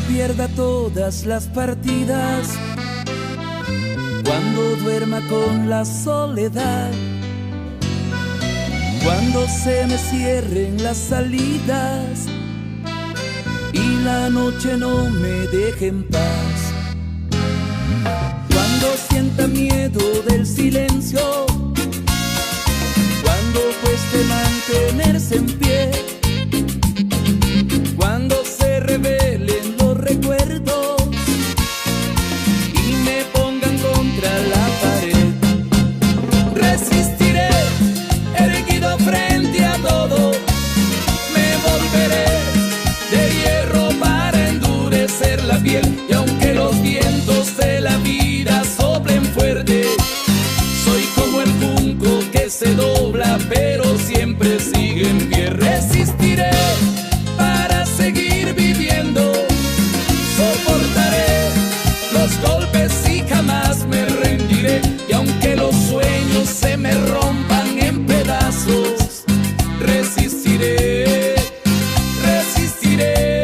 Pierda todas las partidas, cuando duerma con la soledad, cuando se me cierren las salidas y la noche no me deje en paz, cuando sienta miedo del silencio, cuando cueste mantenerse en pie, cuando se revelen recuerdos y me pongan contra la pared. Resistiré, erguido frente a todo. Me volveré de hierro para endurecer la piel. Y aunque los vientos de la vida soplen fuerte, soy como el junco que se dobla pero siempre sigue en pie. Resistiré para seguir viviendo. Soportaré los golpes y jamás me rendiré. Y aunque los sueños se me rompan en pedazos, resistiré, resistiré.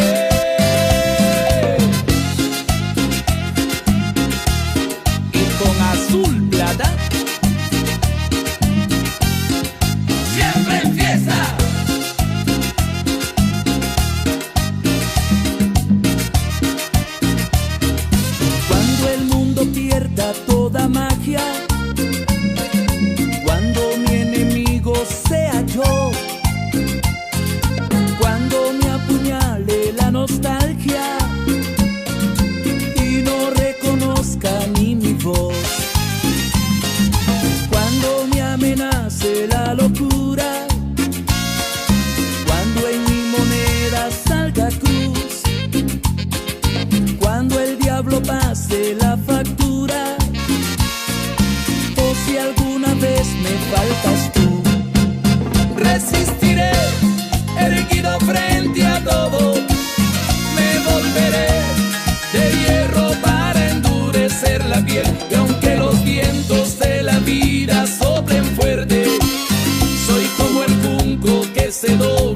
Y con azul plata siempre empieza. Pierda toda magia, cuando mi enemigo sea yo, cuando me apuñale la nostalgia y no reconozca ni mi voz, cuando me amenace la locura, cuando en mi moneda salga cruz, cuando el diablo pase la factura, o si alguna vez me faltas tú, resistiré, erguido frente a todo. Me volveré de hierro para endurecer la piel. Y aunque los vientos de la vida soplen fuerte, soy como el junco que se dobla